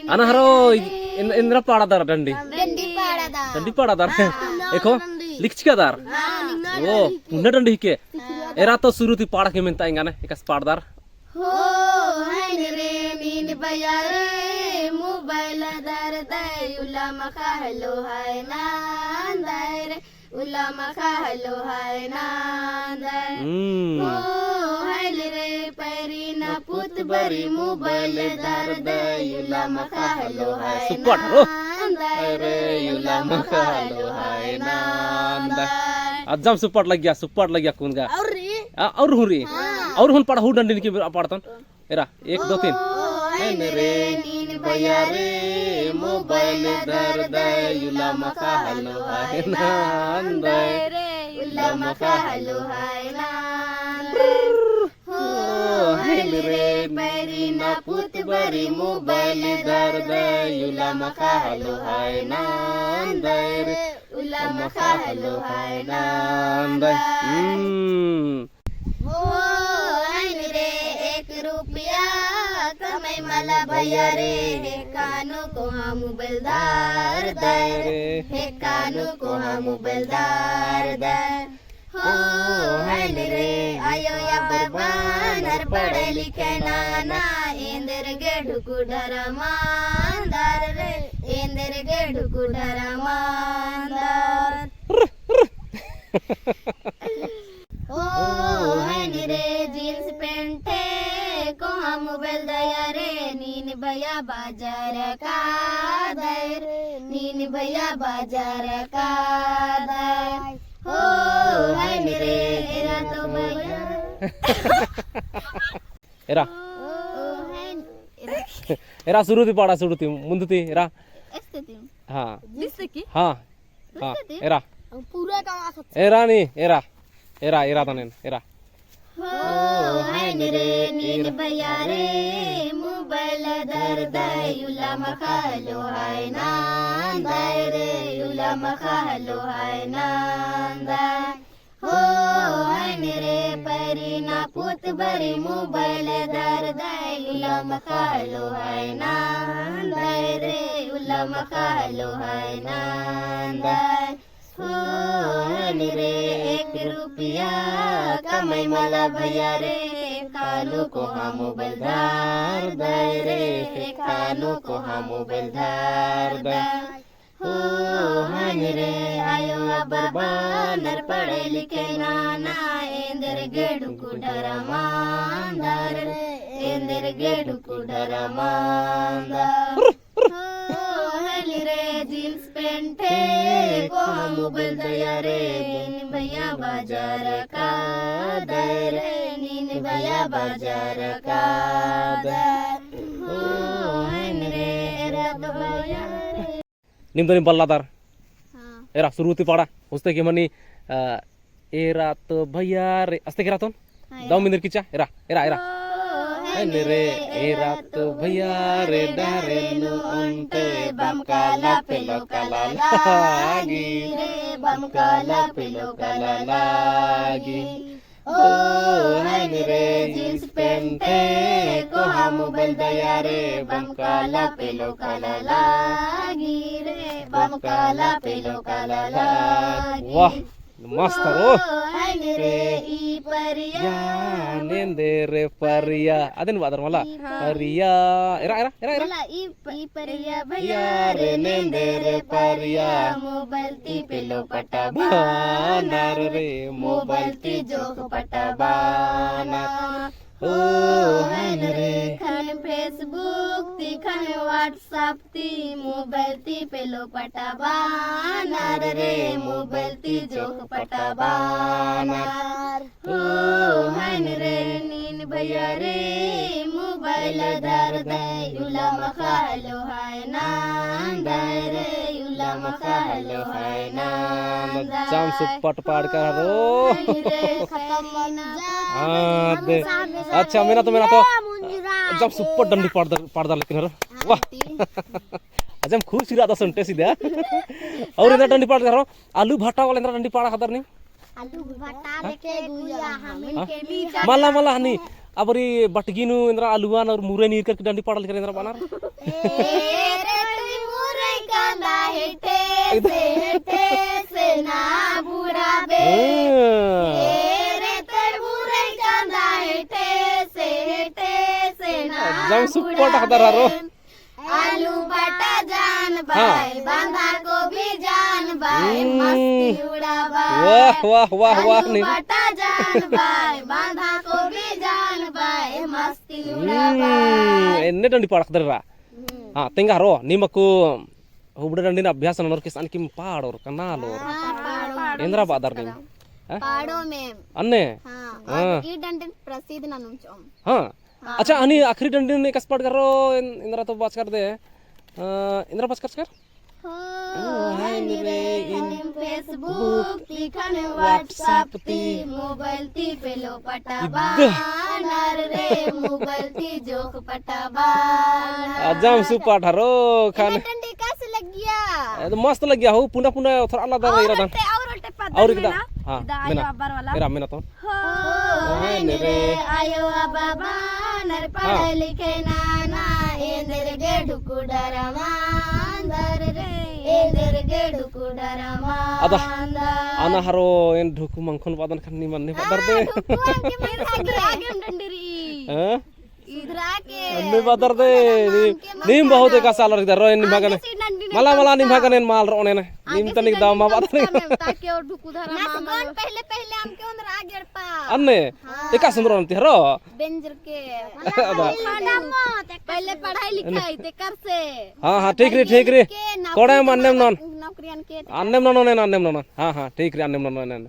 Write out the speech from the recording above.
Anaharo indra paradar dandi. Dandi paradar. Eko likchkadar. Oh, punna dandi ke. Era to suruti pada ke minta ingane ikas paradar. Ho hanre nin bayare mobile dar dai ulama khalo hai nan dai ulama khalo hai nan dai ho hanre perina put bari mobile dar dai ulama khalo hai Support haro. Are ulama khalo hai nan dai. Ajam support lagi akun ga. और हुरी और हुन पढ़ा हुडन दिन की पढ़तन era 1 2 3 रे नीन बयारे mobile दर दयुला मका hello hi नान रे उला मका हलो हाय नान हो हेल रे पेरीना पुत बरी मोबाइल दर दयुला मका हलो हाय नान रे उला मका हलो हाय नान हो रे 1 रुपया कमाई मला भैया रे हे कानू को हम मोबाइलदार दर हे कानू को हम मोबाइलदार दर हो रे आयो या बरबानर पढ़े लिखे नाना इंदर गे ढुकु डरमांदार रे इंदर गे ढुकु डरमांदार ओ रे जींस पेंट को हम मोबाइल दया रे नीन भैया बाजार का दर नीन भैया बाजार का दर हो रे एरा तो भैया एरा एरा सुरुती पाड़ा सुरुती मुंदती एरा हाँ हाँ हाँ एरा पूरा काम एरा नी एरा एरा एरा तनेन एरा हो रे नीन भैया रे मोबाइल दर दयुला मखालो हाय नान रे युला मखालो हाय नान हो रे परिना पुत बरी मोबाइल दर दयुला मखालो हाय नान रे युला मखालो हाय नान हो रे 1 रुपया कमाई मला भैया रे कानू को हम मोबाइलदार रे कानू को हम मोबाइलदार हो रे आयो बरबानर पढ़े लिखे नाना इंदर गेडू को डरमांदार इंदर गेडू को डरमांदार रे जींस पेंट को हम मोबाइल दया रे नीन भैया बाजार का दर नीन भैया बाजार का दर हो रे एरा तो भैया निम्दनी बल्लादार हां एरा सुरुती पाड़ा उस्ते के मनी एरा तो भैया रे अस्ते के रातन दाव मिंदर किचा एरा एरा एरा रे एरा तो भैया रे डारेलु उनते बम काला पेलो काला लागी रे बम काला पिलो काला लागी ओ रे जींस पेंट को हम मोबाइल दया रे बम काला पेलो काला लागी रे बम काला पेलो काला लागी वाह मस्त रो रे ई परिया नेंदे रे परिया अदन बादर मला परिया एरा एरा एरा एरा मला ई परिया भैया रे नेंदे रे परिया मोबाइल ती पिलो पटा बानर रे मोबाइल ती जो पटा बाना ओ रे खन फेसबुक ती खन व्हाट्सएप ती मोबाइल ती पेलो पटा बानर रे मोबाइल ती जो पटा बानर ओ रे नीन भैया रे मोबाइल दर दयुला मखालो हाय नान रे युला मखालो हाय नान जाम सुपट पाड़ कर रो अच्छा मेरा तो जब सुपर डंडी पाड़ लेकिन वाह अजम खूब सिरा संटे सीधा और इधर डंडी पाड़ रहा आलू भाटा वाला इधर डंडी पाड़ा खतर नहीं आलू भाटा लेके गुया हमिन के नीचे माला माला हनी अब बटगी नु इंद्रा आलूवान और मुरे नीर करके डंडी पाड़ा लेकर इंद्रा बानर रे तुई मुरे कांदा हेठे से ना बुड़ाबे रे तुई मुरे कांदा हेठे से ना जम सुपर टाकदार रो आलू बटा जान बाय बांधा गोभी जान बाय मस्ती उड़ाबाय वाह वाह वाह वाह आलू बटा जान बाय बांधा गोभी जान बाय मस्ती उड़ाबाय ఎన్ని దండి పాడకదరా తెంగారో నిమకు ಹುಬ್ಳದಂಡಿನ ಅಭ್ಯಾಸ ನೋಡ್ಕೆ ಸಾನ್ಕಿ ಪಾಡೋರು ಕನ್ನಾಲು ಎಂದ್ರ ಬಾದರ್ ನೀವು पाड़ो में अन्ने हाँ ई डंडन प्रसिद्ध नानुम चोम हाँ अच्छा आणि आखरी डंडीन एकच पाठ करो इंद्रा तो बाच कर दे इंद्रा बाच कर हाय रे इन फेसबुक तिखन व्हाट्सएप ती मोबाइल ती पेलो पटाबानर रे मोबाइल ती जोक पटाबान अजाम सुपाठ हरो खान डंडी कैसे लग गया मस्त लग गया हो पुन्हा पुन्हा थोड़ा अलग दे इरादा और किदा हां मेरा मेरा तो हाय रे आयो बाबा नर पढ़े लिखे नाना एंदर गे ढुकु डरमांदर रे एंदर गे ढुकु डरमांदर ana haro en dhuku mangkhon badan kan niman ne badar de आगे डंडरी इधर आके ne badar de nim bahut ka salar idar ro en nimagane mala mala nimaganen mal ro ne nim tanik daw ma badar ताके और ढुकु डरमांदर पहले पहले हम के अंदर आगे पा anne eka sundro anti haro danger के पहले पढ़ाई लिखाई ते कर से हां ठीक रे कोड़े मानने non नौकरियन के अन्नेम non ha ha ठीक रे अन्नेम non